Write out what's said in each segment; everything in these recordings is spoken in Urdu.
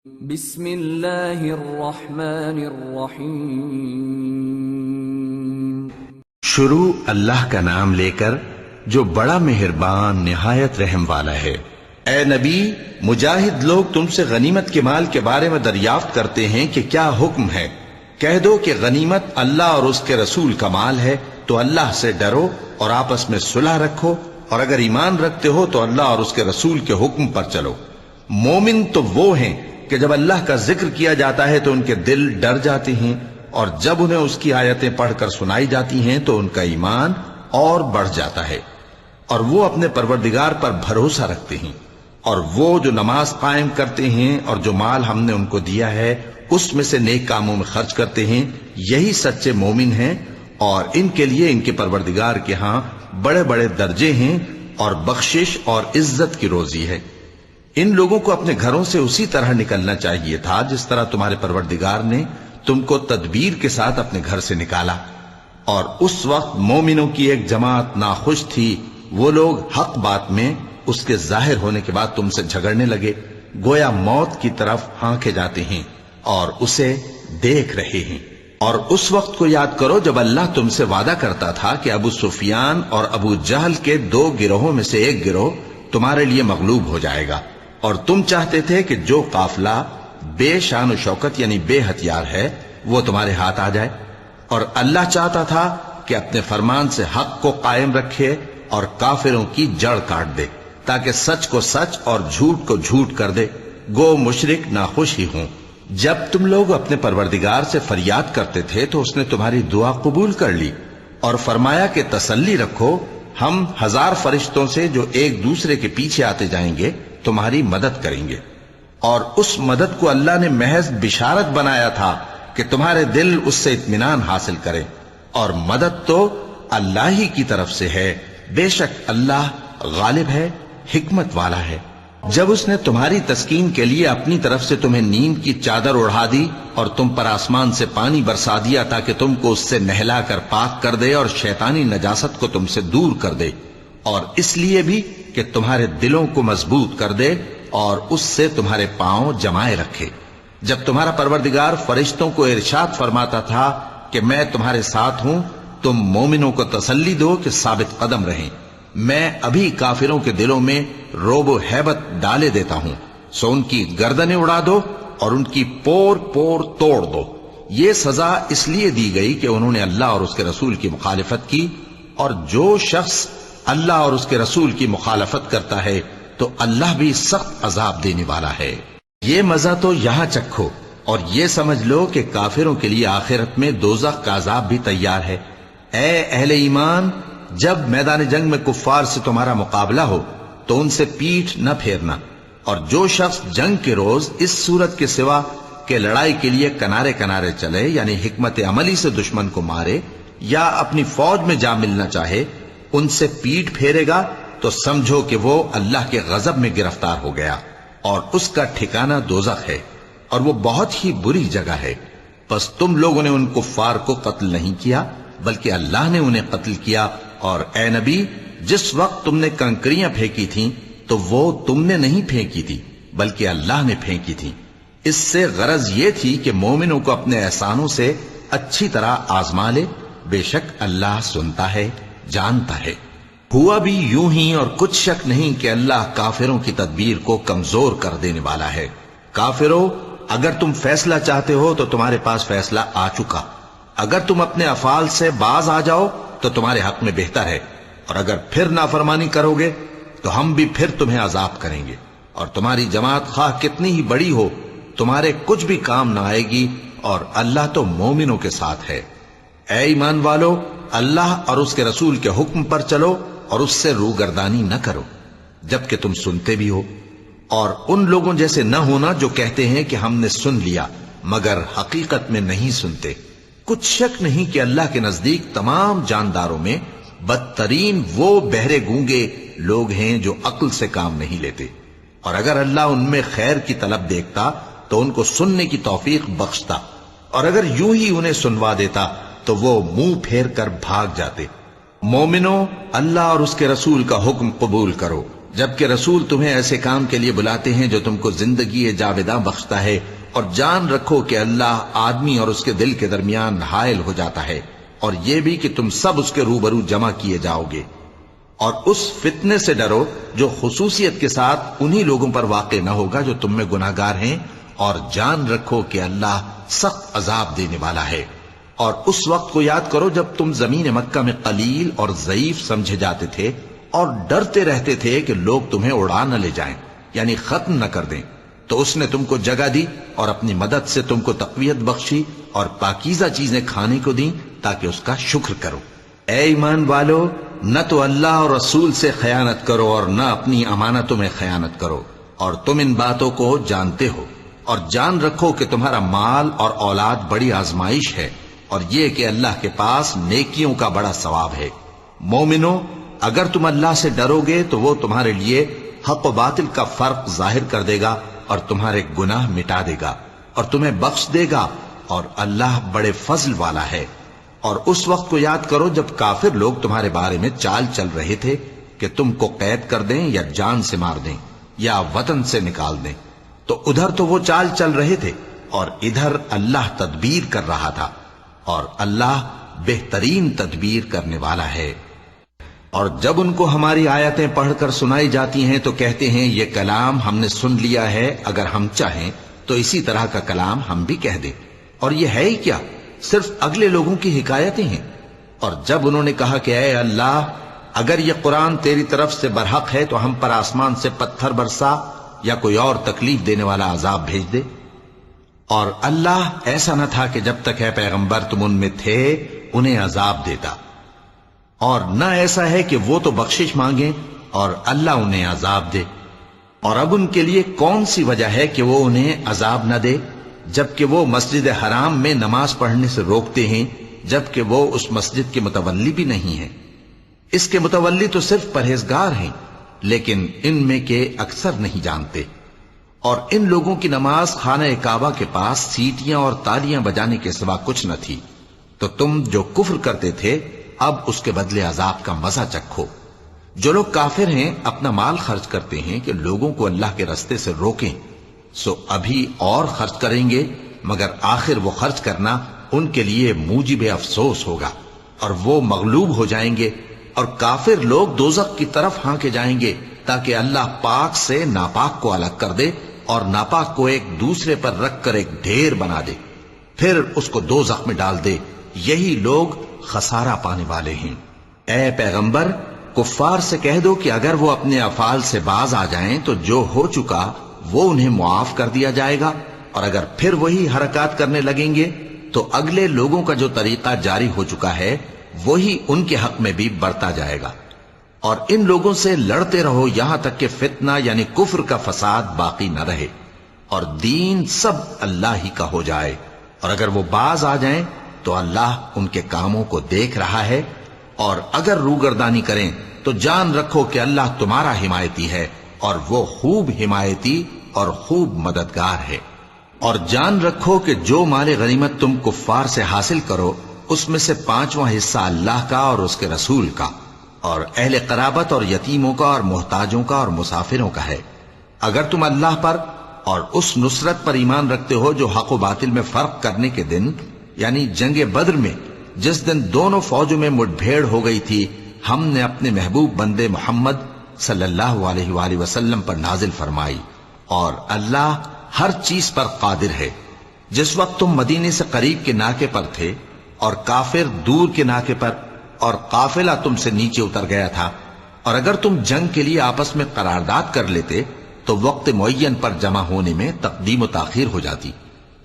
بسم اللہ الرحمن الرحیم۔ شروع اللہ کا نام لے کر جو بڑا مہربان نہایت رحم والا ہے۔ اے نبی، مجاہد لوگ تم سے غنیمت کے مال کے بارے میں دریافت کرتے ہیں کہ کیا حکم ہے۔ کہہ دو کہ غنیمت اللہ اور اس کے رسول کا مال ہے، تو اللہ سے ڈرو اور آپس میں صلح رکھو، اور اگر ایمان رکھتے ہو تو اللہ اور اس کے رسول کے حکم پر چلو۔ مومن تو وہ ہیں کہ جب اللہ کا ذکر کیا جاتا ہے تو ان کے دل ڈر جاتے ہیں، اور جب انہیں اس کی آیتیں پڑھ کر سنائی جاتی ہیں تو ان کا ایمان اور بڑھ جاتا ہے، اور وہ اپنے پروردگار پر بھروسہ رکھتے ہیں، اور وہ جو نماز قائم کرتے ہیں اور جو مال ہم نے ان کو دیا ہے اس میں سے نیک کاموں میں خرچ کرتے ہیں، یہی سچے مومن ہیں، اور ان کے لیے ان کے پروردگار کے ہاں بڑے بڑے درجے ہیں اور بخشش اور عزت کی روزی ہے۔ ان لوگوں کو اپنے گھروں سے اسی طرح نکلنا چاہیے تھا جس طرح تمہارے پروردگار نے تم کو تدبیر کے ساتھ اپنے گھر سے نکالا، اور اس وقت مومنوں کی ایک جماعت ناخوش تھی۔ وہ لوگ حق بات میں اس کے ظاہر ہونے کے بعد تم سے جھگڑنے لگے، گویا موت کی طرف ہانکے جاتے ہیں اور اسے دیکھ رہے ہیں۔ اور اس وقت کو یاد کرو جب اللہ تم سے وعدہ کرتا تھا کہ ابو سفیان اور ابو جہل کے دو گروہوں میں سے ایک گروہ تمہارے لیے مغلوب ہو جائے گا، اور تم چاہتے تھے کہ جو قافلہ بے شان و شوکت یعنی بے ہتھیار ہے وہ تمہارے ہاتھ آ جائے، اور اللہ چاہتا تھا کہ اپنے فرمان سے حق کو قائم رکھے اور کافروں کی جڑ کاٹ دے، تاکہ سچ کو سچ اور جھوٹ کو جھوٹ کر دے، گو مشرک ناخوش ہی ہوں۔ جب تم لوگ اپنے پروردگار سے فریاد کرتے تھے تو اس نے تمہاری دعا قبول کر لی اور فرمایا کہ تسلی رکھو، ہم 1000 فرشتوں سے جو ایک دوسرے کے پیچھے آتے جائیں گے تمہاری مدد کریں گے۔ اور اس مدد کو اللہ نے محض بشارت بنایا تھا کہ تمہارے دل اس سے اطمینان حاصل کریں، اور مدد تو اللہ ہی کی طرف سے ہے، بے شک اللہ غالب ہے، حکمت والا ہے۔ جب اس نے تمہاری تسکین کے لیے اپنی طرف سے تمہیں نیند کی چادر اڑھا دی اور تم پر آسمان سے پانی برسا دیا تاکہ تم کو اس سے نہلا کر پاک کر دے اور شیطانی نجاست کو تم سے دور کر دے، اور اس لیے بھی کہ تمہارے دلوں کو مضبوط کر دے اور اس سے تمہارے پاؤں جمائے رکھے۔ جب تمہارا پروردگار فرشتوں کو ارشاد فرماتا تھا کہ میں تمہارے ساتھ ہوں، تم مومنوں کو تسلی دو کہ ثابت قدم رہیں، میں ابھی کافروں کے دلوں میں رعب و ہیبت ڈالے دیتا ہوں، سو ان کی گردنیں اڑا دو اور ان کی پور پور توڑ دو۔ یہ سزا اس لیے دی گئی کہ انہوں نے اللہ اور اس کے رسول کی مخالفت کی، اور جو شخص اللہ اور اس کے رسول کی مخالفت کرتا ہے تو اللہ بھی سخت عذاب دینے والا ہے۔ یہ مزہ تو یہاں چکھو، اور یہ سمجھ لو کہ کافروں کے لیے آخرت میں دوزخ کا عذاب بھی تیار ہے۔ اے اہل ایمان، جب میدان جنگ میں کفار سے تمہارا مقابلہ ہو تو ان سے پیٹھ نہ پھیرنا، اور جو شخص جنگ کے روز اس صورت کے سوا کہ لڑائی کے لیے کنارے کنارے چلے یعنی حکمت عملی سے دشمن کو مارے یا اپنی فوج میں جا ملنا چاہے، ان سے پیٹھ پھیرے گا تو سمجھو کہ وہ اللہ کے غضب میں گرفتار ہو گیا، اور اس کا ٹھکانہ دوزخ ہے، اور وہ بہت ہی بری جگہ ہے۔ پس تم لوگوں نے ان کفار کو قتل نہیں کیا بلکہ اللہ نے انہیں قتل کیا، اور اے نبی، جس وقت تم نے کنکریاں پھینکی تھیں تو وہ تم نے نہیں پھینکی تھی بلکہ اللہ نے پھینکی تھی۔ اس سے غرض یہ تھی کہ مومنوں کو اپنے احسانوں سے اچھی طرح آزما لے، بے شک اللہ سنتا ہے، جانتا ہے۔ ہوا بھی یوں ہی، اور کچھ شک نہیں کہ اللہ کافروں کی تدبیر کو کمزور کر دینے والا ہے۔ کافروں، اگر تم فیصلہ چاہتے ہو تو تمہارے پاس فیصلہ آ چکا، اگر تم اپنے افعال سے باز آ جاؤ تو تمہارے حق میں بہتر ہے، اور اگر پھر نافرمانی کرو گے تو ہم بھی پھر تمہیں عذاب کریں گے، اور تمہاری جماعت خواہ کتنی ہی بڑی ہو تمہارے کچھ بھی کام نہ آئے گی، اور اللہ تو مومنوں کے ساتھ ہے۔ اے ایمان والو، اللہ اور اس کے رسول کے حکم پر چلو اور اس سے روگردانی نہ کرو جبکہ تم سنتے بھی ہو، اور ان لوگوں جیسے نہ ہونا جو کہتے ہیں کہ ہم نے سن لیا مگر حقیقت میں نہیں سنتے۔ کچھ شک نہیں کہ اللہ کے نزدیک تمام جانداروں میں بدترین وہ بہرے گونگے لوگ ہیں جو عقل سے کام نہیں لیتے، اور اگر اللہ ان میں خیر کی طلب دیکھتا تو ان کو سننے کی توفیق بخشتا، اور اگر یوں ہی انہیں سنوا دیتا تو وہ منہ پھیر کر بھاگ جاتے۔ مومنوں، اللہ اور اس کے رسول کا حکم قبول کرو جبکہ رسول تمہیں ایسے کام کے لیے بلاتے ہیں جو تم کو زندگی جاوداں بخشتا ہے، اور جان رکھو کہ اللہ آدمی اور اس کے دل کے درمیان حائل ہو جاتا ہے، اور یہ بھی کہ تم سب اس کے روبرو جمع کیے جاؤ گے۔ اور اس فتنے سے ڈرو جو خصوصیت کے ساتھ انہی لوگوں پر واقع نہ ہوگا جو تم میں گناہگار ہیں، اور جان رکھو کہ اللہ سخت عذاب دینے والا ہے۔ اور اس وقت کو یاد کرو جب تم زمین مکہ میں قلیل اور ضعیف سمجھے جاتے تھے اور ڈرتے رہتے تھے کہ لوگ تمہیں اڑا نہ لے جائیں، یعنی ختم نہ کر دیں، تو اس نے تم کو جگہ دی اور اپنی مدد سے تم کو تقویت بخشی اور پاکیزہ چیزیں کھانے کو دیں تاکہ اس کا شکر کرو۔ اے ایمان والو، نہ تو اللہ اور رسول سے خیانت کرو اور نہ اپنی امانتوں میں خیانت کرو، اور تم ان باتوں کو جانتے ہو، اور جان رکھو کہ تمہارا مال اور اولاد بڑی آزمائش ہے، اور یہ کہ اللہ کے پاس نیکیوں کا بڑا ثواب ہے۔ مومنو، اگر تم اللہ سے ڈرو گے تو وہ تمہارے لیے حق و باطل کا فرق ظاہر کر دے گا اور تمہارے گناہ مٹا دے گا اور تمہیں بخش دے گا، اور اللہ بڑے فضل والا ہے۔ اور اس وقت کو یاد کرو جب کافر لوگ تمہارے بارے میں چال چل رہے تھے کہ تم کو قید کر دیں یا جان سے مار دیں یا وطن سے نکال دیں، تو ادھر تو وہ چال چل رہے تھے اور ادھر اللہ تدبیر کر رہا تھا، اور اللہ بہترین تدبیر کرنے والا ہے۔ اور جب ان کو ہماری آیتیں پڑھ کر سنائی جاتی ہیں تو کہتے ہیں یہ کلام ہم نے سن لیا ہے، اگر ہم چاہیں تو اسی طرح کا کلام ہم بھی کہہ دیں، اور یہ ہے ہی کیا، صرف اگلے لوگوں کی حکایتیں ہیں۔ اور جب انہوں نے کہا کہ اے اللہ، اگر یہ قرآن تیری طرف سے برحق ہے تو ہم پر آسمان سے پتھر برسا یا کوئی اور تکلیف دینے والا عذاب بھیج دے۔ اور اللہ ایسا نہ تھا کہ جب تک اے پیغمبر تم ان میں تھے انہیں عذاب دیتا، اور نہ ایسا ہے کہ وہ تو بخشش مانگیں اور اللہ انہیں عذاب دے۔ اور اب ان کے لیے کون سی وجہ ہے کہ وہ انہیں عذاب نہ دے، جبکہ وہ مسجد حرام میں نماز پڑھنے سے روکتے ہیں، جبکہ وہ اس مسجد کے متولی بھی نہیں ہیں۔ اس کے متولی تو صرف پرہیزگار ہیں، لیکن ان میں کے اکثر نہیں جانتے۔ اور ان لوگوں کی نماز خانہ کعبہ کے پاس سیٹیاں اور تالیاں بجانے کے سوا کچھ نہ تھی، تو تم جو کفر کرتے تھے اب اس کے بدلے عذاب کا مزہ چکھو۔ جو لوگ کافر ہیں اپنا مال خرچ کرتے ہیں کہ لوگوں کو اللہ کے رستے سے روکیں، سو ابھی اور خرچ کریں گے، مگر آخر وہ خرچ کرنا ان کے لیے موجب افسوس ہوگا، اور وہ مغلوب ہو جائیں گے، اور کافر لوگ دوزخ کی طرف ہانکے جائیں گے تاکہ اللہ پاک سے ناپاک کو الگ کر دے اور ناپاک کو ایک دوسرے پر رکھ کر ایک ڈھیر بنا دے، پھر اس کو دوزخ میں ڈال دے۔ یہی لوگ خسارہ پانے والے ہیں۔ اے پیغمبر، کفار سے کہہ دو کہ اگر وہ اپنے افعال سے باز آ جائیں تو جو ہو چکا وہ انہیں معاف کر دیا جائے گا، اور اگر پھر وہی حرکات کرنے لگیں گے تو اگلے لوگوں کا جو طریقہ جاری ہو چکا ہے وہی ان کے حق میں بھی برتا جائے گا۔ اور ان لوگوں سے لڑتے رہو یہاں تک کہ فتنہ یعنی کفر کا فساد باقی نہ رہے اور دین سب اللہ ہی کا ہو جائے، اور اگر وہ باز آ جائیں تو اللہ ان کے کاموں کو دیکھ رہا ہے، اور اگر روگردانی کریں تو جان رکھو کہ اللہ تمہارا حمایتی ہے، اور وہ خوب حمایتی اور خوب مددگار ہے۔ اور جان رکھو کہ جو مال غنیمت تم کفار سے حاصل کرو اس میں سے 5واں حصہ اللہ کا اور اس کے رسول کا، اور اہل قرابت اور یتیموں کا اور محتاجوں کا اور مسافروں کا ہے۔ اگر تم اللہ پر اور اس نصرت پر ایمان رکھتے ہو جو حق و باطل میں فرق کرنے کے دن یعنی جنگ بدر میں جس دن دونوں فوجوں میں مٹ بھیڑ ہو گئی تھی، ہم نے اپنے محبوب بندے محمد صلی اللہ علیہ وآلہ وسلم پر نازل فرمائی، اور اللہ ہر چیز پر قادر ہے۔ جس وقت تم مدینے سے قریب کے ناکے پر تھے اور کافر دور کے ناکے پر، اور قافلہ تم سے نیچے اتر گیا تھا، اور اگر تم جنگ کے لیے آپس میں قرارداد کر لیتے تو وقت معین پر جمع ہونے میں تقدیم و تاخیر ہو جاتی،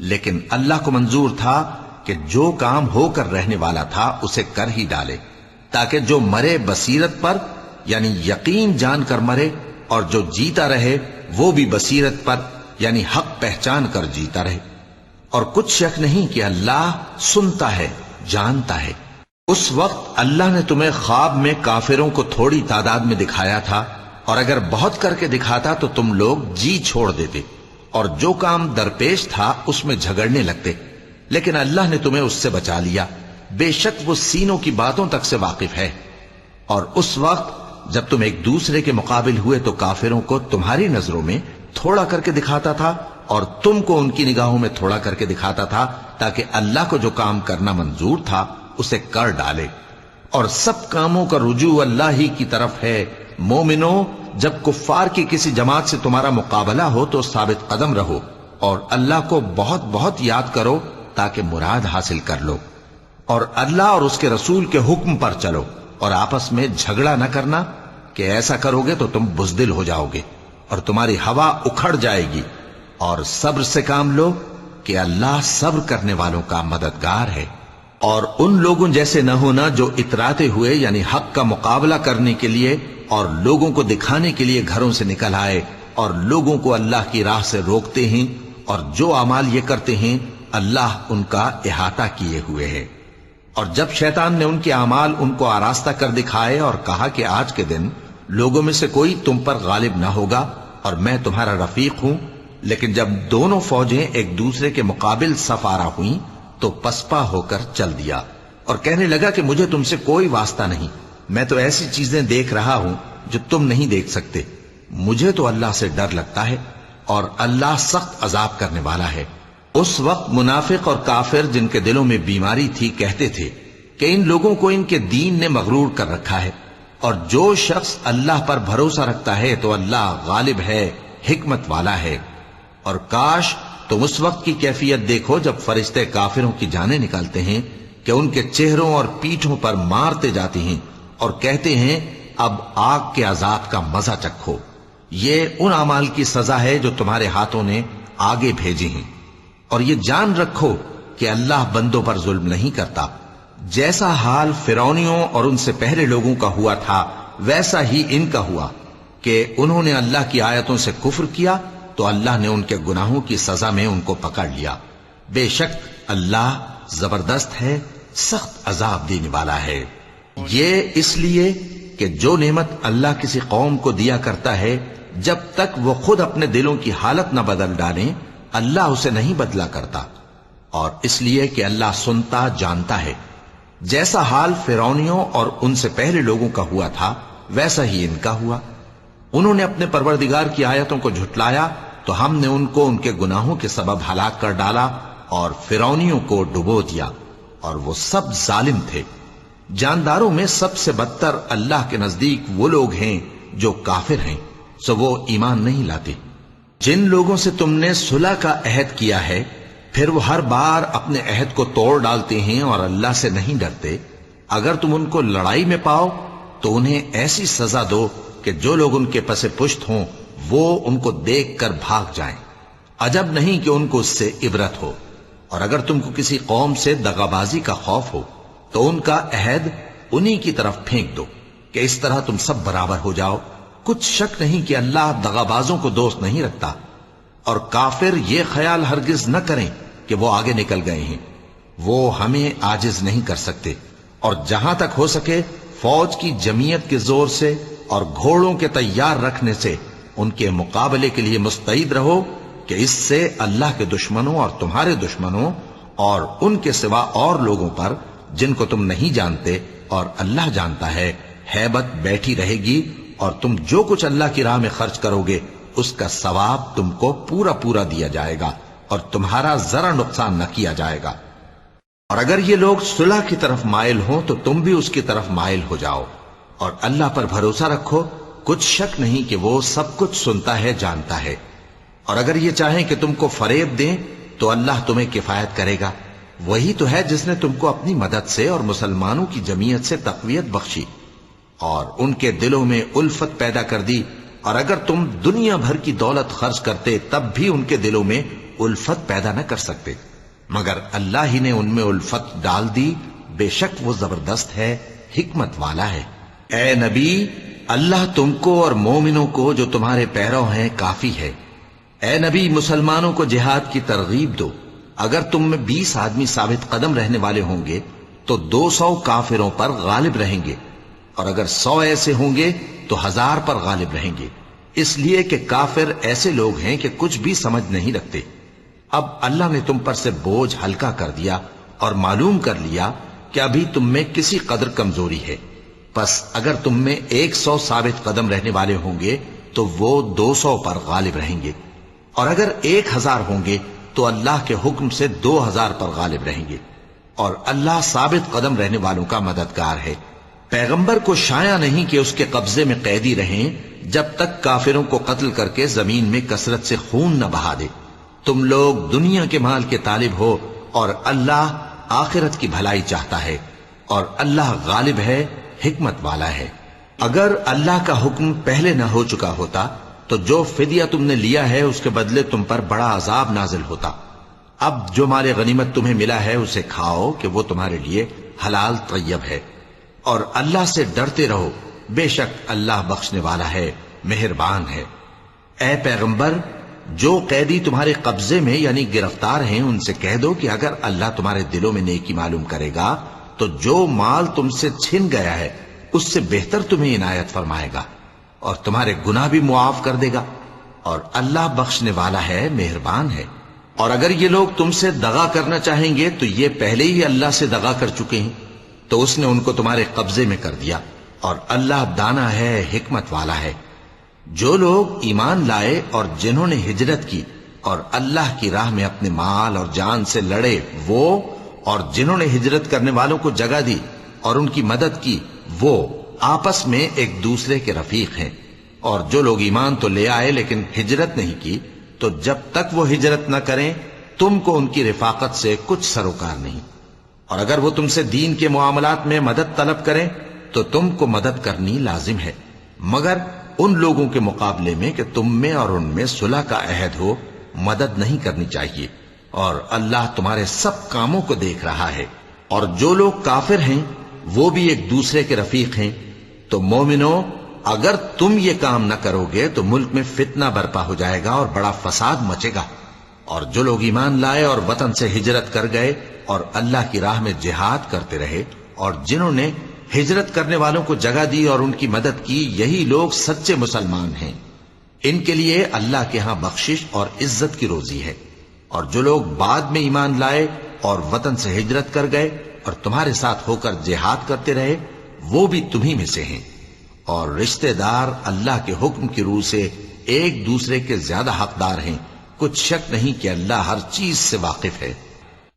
لیکن اللہ کو منظور تھا کہ جو کام ہو کر رہنے والا تھا اسے کر ہی ڈالے، تاکہ جو مرے بصیرت پر یعنی یقین جان کر مرے، اور جو جیتا رہے وہ بھی بصیرت پر یعنی حق پہچان کر جیتا رہے۔ اور کچھ شک نہیں کہ اللہ سنتا ہے، جانتا ہے۔ اس وقت اللہ نے تمہیں خواب میں کافروں کو تھوڑی تعداد میں دکھایا تھا، اور اگر بہت کر کے دکھاتا تو تم لوگ جی چھوڑ دیتے اور جو کام درپیش تھا اس میں جھگڑنے لگتے، لیکن اللہ نے تمہیں اس سے بچا لیا، بے شک وہ سینوں کی باتوں تک سے واقف ہے۔ اور اس وقت جب تم ایک دوسرے کے مقابل ہوئے تو کافروں کو تمہاری نظروں میں تھوڑا کر کے دکھاتا تھا اور تم کو ان کی نگاہوں میں تھوڑا کر کے دکھاتا تھا، تاکہ اللہ کو جو کام کرنا منظور تھا اسے کر ڈالے، اور سب کاموں کا رجوع اللہ ہی کی طرف ہے۔ مومنو، جب کفار کی کسی جماعت سے تمہارا مقابلہ ہو تو ثابت قدم رہو اور اللہ کو بہت بہت یاد کرو تاکہ مراد حاصل کر لو، اور اللہ اور اس کے رسول کے حکم پر چلو، اور آپس میں جھگڑا نہ کرنا کہ ایسا کرو گے تو تم بزدل ہو جاؤ گے اور تمہاری ہوا اکھڑ جائے گی، اور صبر سے کام لو کہ اللہ صبر کرنے والوں کا مددگار ہے۔ اور ان لوگوں جیسے نہ ہونا جو اتراتے ہوئے یعنی حق کا مقابلہ کرنے کے لیے اور لوگوں کو دکھانے کے لیے گھروں سے نکل آئے اور لوگوں کو اللہ کی راہ سے روکتے ہیں، اور جو اعمال یہ کرتے ہیں اللہ ان کا احاطہ کیے ہوئے ہے۔ اور جب شیطان نے ان کے اعمال ان کو آراستہ کر دکھائے اور کہا کہ آج کے دن لوگوں میں سے کوئی تم پر غالب نہ ہوگا اور میں تمہارا رفیق ہوں، لیکن جب دونوں فوجیں ایک دوسرے کے مقابل صف آرا ہوئیں تو پسپا ہو کر چل دیا اور کہنے لگا کہ مجھے تم سے کوئی واسطہ نہیں، میں تو ایسی چیزیں دیکھ رہا ہوں جو تم نہیں دیکھ سکتے، مجھے تو اللہ سے ڈر لگتا ہے اور اللہ سخت عذاب کرنے والا ہے۔ اس وقت منافق اور کافر جن کے دلوں میں بیماری تھی کہتے تھے کہ ان لوگوں کو ان کے دین نے مغرور کر رکھا ہے، اور جو شخص اللہ پر بھروسہ رکھتا ہے تو اللہ غالب ہے، حکمت والا ہے۔ اور کاش تم اس وقت کی کیفیت دیکھو جب فرشتے کافروں کی جانیں نکالتے ہیں کہ ان کے چہروں اور پیٹھوں پر مارتے جاتے ہیں اور کہتے ہیں اب آگ کے عذاب کا مزہ چکھو، یہ ان اعمال کی سزا ہے جو تمہارے ہاتھوں نے آگے بھیجی ہیں، اور یہ جان رکھو کہ اللہ بندوں پر ظلم نہیں کرتا۔ جیسا حال فرعونیوں اور ان سے پہلے لوگوں کا ہوا تھا ویسا ہی ان کا ہوا کہ انہوں نے اللہ کی آیتوں سے کفر کیا تو اللہ نے ان کے گناہوں کی سزا میں ان کو پکڑ لیا۔ بے شک اللہ زبردست ہے، سخت عذاب دینے والا ہے۔ یہ اس لیے کہ جو نعمت اللہ کسی قوم کو دیا کرتا ہے جب تک وہ خود اپنے دلوں کی حالت نہ بدل ڈالیں اللہ اسے نہیں بدلا کرتا، اور اس لیے کہ اللہ سنتا جانتا ہے۔ جیسا حال فرعونیوں اور ان سے پہلے لوگوں کا ہوا تھا ویسا ہی ان کا ہوا۔ انہوں نے اپنے پروردگار کی آیتوں کو جھٹلایا تو ہم نے ان کو ان کے گناہوں کے سبب ہلاک کر ڈالا اور فرعونیوں کو ڈبو دیا، اور وہ سب ظالم تھے۔ جانداروں میں سب سے بدتر اللہ کے نزدیک وہ لوگ ہیں جو کافر ہیں، سو وہ ایمان نہیں لاتے۔ جن لوگوں سے تم نے صلح کا عہد کیا ہے پھر وہ ہر بار اپنے عہد کو توڑ ڈالتے ہیں اور اللہ سے نہیں ڈرتے، اگر تم ان کو لڑائی میں پاؤ تو انہیں ایسی سزا دو کہ جو لوگ ان کے پس پشت ہوں وہ ان کو دیکھ کر بھاگ جائیں، عجب نہیں کہ ان کو اس سے عبرت ہو۔ اور اگر تم کو کسی قوم سے دغابازی کا خوف ہو تو ان کا عہد انہی کی طرف پھینک دو کہ اس طرح تم سب برابر ہو جاؤ۔ کچھ شک نہیں کہ اللہ دغابازوں کو دوست نہیں رکھتا، اور کافر یہ خیال ہرگز نہ کریں کہ وہ آگے نکل گئے ہیں، وہ ہمیں عاجز نہیں کر سکتے۔ اور جہاں تک ہو سکے فوج کی جمعیت کے زور سے اور گھوڑوں کے تیار رکھنے سے ان کے مقابلے کے لیے مستعد رہو کہ اس سے اللہ کے دشمنوں اور تمہارے دشمنوں اور ان کے سوا اور لوگوں پر جن کو تم نہیں جانتے اور اللہ جانتا ہے ہیبت بیٹھی رہے گی، اور تم جو کچھ اللہ کی راہ میں خرچ کرو گے اس کا ثواب تم کو پورا پورا دیا جائے گا اور تمہارا ذرا نقصان نہ کیا جائے گا۔ اور اگر یہ لوگ صلح کی طرف مائل ہوں تو تم بھی اس کی طرف مائل ہو جاؤ، اور اللہ پر بھروسہ رکھو، کچھ شک نہیں کہ وہ سب کچھ سنتا ہے، جانتا ہے۔ اور اگر یہ چاہیں کہ تم کو فریب دیں تو اللہ تمہیں کفایت کرے گا، وہی تو ہے جس نے تم کو اپنی مدد سے اور مسلمانوں کی جمعیت سے تقویت بخشی اور ان کے دلوں میں الفت پیدا کر دی، اور اگر تم دنیا بھر کی دولت خرچ کرتے تب بھی ان کے دلوں میں الفت پیدا نہ کر سکتے، مگر اللہ ہی نے ان میں الفت ڈال دی، بے شک وہ زبردست ہے، حکمت والا ہے۔ اے نبی، اللہ تم کو اور مومنوں کو جو تمہارے پیرو ہیں کافی ہے۔ اے نبی، مسلمانوں کو جہاد کی ترغیب دو۔ اگر تم میں 20 آدمی ثابت قدم رہنے والے ہوں گے تو 200 کافروں پر غالب رہیں گے، اور اگر 100 ایسے ہوں گے تو 1000 پر غالب رہیں گے، اس لیے کہ کافر ایسے لوگ ہیں کہ کچھ بھی سمجھ نہیں رکھتے۔ اب اللہ نے تم پر سے بوجھ ہلکا کر دیا اور معلوم کر لیا کہ ابھی تم میں کسی قدر کمزوری ہے، پس اگر تم میں 100 ثابت قدم رہنے والے ہوں گے تو وہ 200 پر غالب رہیں گے، اور اگر 1000 ہوں گے تو اللہ کے حکم سے 2000 پر غالب رہیں گے، اور اللہ ثابت قدم رہنے والوں کا مددگار ہے۔ پیغمبر کو شایع نہیں کہ اس کے قبضے میں قیدی رہیں جب تک کافروں کو قتل کر کے زمین میں کثرت سے خون نہ بہا دے۔ تم لوگ دنیا کے مال کے طالب ہو اور اللہ آخرت کی بھلائی چاہتا ہے، اور اللہ غالب ہے، حکمت والا ہے۔ اگر اللہ کا حکم پہلے نہ ہو چکا ہوتا تو جو فدیہ تم نے لیا ہے اس کے بدلے تم پر بڑا عذاب نازل ہوتا۔ اب جو مال غنیمت تمہیں ملا ہے اسے کھاؤ کہ وہ تمہارے لیے حلال طیب ہے، اور اللہ سے ڈرتے رہو، بے شک اللہ بخشنے والا ہے، مہربان ہے۔ اے پیغمبر، جو قیدی تمہارے قبضے میں یعنی گرفتار ہیں ان سے کہہ دو کہ اگر اللہ تمہارے دلوں میں نیکی معلوم کرے گا تو جو مال تم سے چھن گیا ہے اس سے بہتر تمہیں عنایت فرمائے گا، اور تمہارے گناہ بھی معاف کر دے گا، اور اللہ بخشنے والا ہے، مہربان ہے۔ اور اگر یہ لوگ تم سے دغا کرنا چاہیں گے تو یہ پہلے ہی اللہ سے دغا کر چکے ہیں، تو اس نے ان کو تمہارے قبضے میں کر دیا، اور اللہ دانا ہے، حکمت والا ہے۔ جو لوگ ایمان لائے اور جنہوں نے ہجرت کی اور اللہ کی راہ میں اپنے مال اور جان سے لڑے، وہ اور جنہوں نے ہجرت کرنے والوں کو جگہ دی اور ان کی مدد کی، وہ آپس میں ایک دوسرے کے رفیق ہیں۔ اور جو لوگ ایمان تو لے آئے لیکن ہجرت نہیں کی، تو جب تک وہ ہجرت نہ کریں تم کو ان کی رفاقت سے کچھ سروکار نہیں، اور اگر وہ تم سے دین کے معاملات میں مدد طلب کریں تو تم کو مدد کرنی لازم ہے، مگر ان لوگوں کے مقابلے میں کہ تم میں اور ان میں صلح کا عہد ہو مدد نہیں کرنی چاہیے، اور اللہ تمہارے سب کاموں کو دیکھ رہا ہے۔ اور جو لوگ کافر ہیں وہ بھی ایک دوسرے کے رفیق ہیں۔ تو مومنو، اگر تم یہ کام نہ کرو گے تو ملک میں فتنہ برپا ہو جائے گا اور بڑا فساد مچے گا۔ اور جو لوگ ایمان لائے اور وطن سے ہجرت کر گئے اور اللہ کی راہ میں جہاد کرتے رہے، اور جنہوں نے ہجرت کرنے والوں کو جگہ دی اور ان کی مدد کی، یہی لوگ سچے مسلمان ہیں۔ ان کے لیے اللہ کے ہاں بخشش اور عزت کی روزی ہے۔ اور جو لوگ بعد میں ایمان لائے اور وطن سے ہجرت کر گئے اور تمہارے ساتھ ہو کر جہاد کرتے رہے، وہ بھی تمہیں میں سے ہیں۔ اور رشتہ دار اللہ کے حکم کی روح سے ایک دوسرے کے زیادہ حقدار ہیں، کچھ شک نہیں کہ اللہ ہر چیز سے واقف ہے۔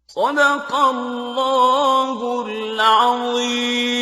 صدق اللہ العظیم۔